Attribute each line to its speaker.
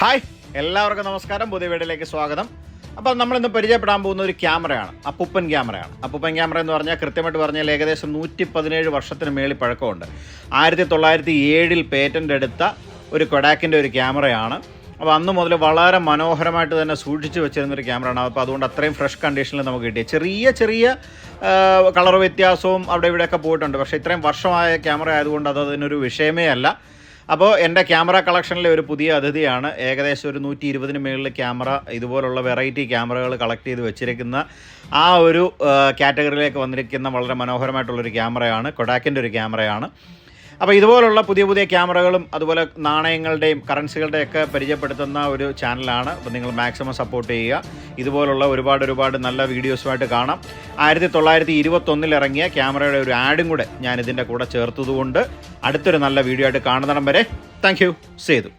Speaker 1: Hi, എല്ലാവർക്കും നമസ്കാരം. പുതിയ വീഡിയോയിലേക്ക് സ്വാഗതം. അപ്പോൾ നമ്മളിന്ന് പരിചയപ്പെടാൻ പോകുന്ന ഒരു ക്യാമറയാണ്, അപ്പൂപ്പൻ ക്യാമറയാണ്. അപ്പൂപ്പൻ ക്യാമറ എന്ന് പറഞ്ഞാൽ കൃത്യമായിട്ട് പറഞ്ഞാൽ ഏകദേശം 117 വർഷത്തിന് മേളിൽ പഴക്കമുണ്ട്. 1907 പേറ്റൻ്റ് എടുത്ത ഒരു കൊഡാക്കിൻ്റെ ഒരു ക്യാമറയാണ്. അപ്പോൾ അന്ന് മുതൽ വളരെ മനോഹരമായിട്ട് തന്നെ സൂക്ഷിച്ച് വെച്ചിരുന്നൊരു ക്യാമറയാണ്. അപ്പോൾ അതുകൊണ്ട് അത്രയും ഫ്രഷ് കണ്ടീഷനിൽ നമുക്ക് കിട്ടി. ചെറിയ കളർ വ്യത്യാസവും അവിടെ ഇവിടെയൊക്കെ പോയിട്ടുണ്ട്. പക്ഷേ ഇത്രയും വർഷമായ ക്യാമറ ആയതുകൊണ്ട് അതിനൊരു വിഷയമേ അല്ല. അപ്പോൾ എൻ്റെ ക്യാമറ കളക്ഷനിലെ ഒരു പുതിയ അതിഥിയാണ്. ഏകദേശം ഒരു 120-ന് മുകളിൽ ക്യാമറ, ഇതുപോലുള്ള വെറൈറ്റി ക്യാമറകൾ കളക്ട് ചെയ്ത് വെച്ചിരിക്കുന്ന ആ ഒരു കാറ്റഗറിയിലേക്ക് വന്നിരിക്കുന്ന വളരെ മനോഹരമായിട്ടുള്ളൊരു ക്യാമറയാണ്, കൊഡാക്കിൻ്റെ ഒരു ക്യാമറയാണ്. അപ്പോൾ ഇതുപോലുള്ള പുതിയ ക്യാമറകളും അതുപോലെ നാണയങ്ങളുടെയും കറൻസികളുടെയൊക്കെ പരിചയപ്പെടുത്തുന്ന ഒരു ചാനലാണ്. അപ്പോൾ നിങ്ങൾ മാക്സിമം സപ്പോർട്ട് ചെയ്യുക. ഇതുപോലുള്ള ഒരുപാട് നല്ല വീഡിയോസുമായിട്ട് കാണാം. 1921 ഇറങ്ങിയ ക്യാമറയുടെ ഒരു ആഡും കൂടെ ഞാൻ ഇതിൻ്റെ കൂടെ ചേർത്തതുകൊണ്ട് അടുത്തൊരു നല്ല വീഡിയോ ആയിട്ട് കാണുന്നിടം വരെ താങ്ക് യു. സേതു.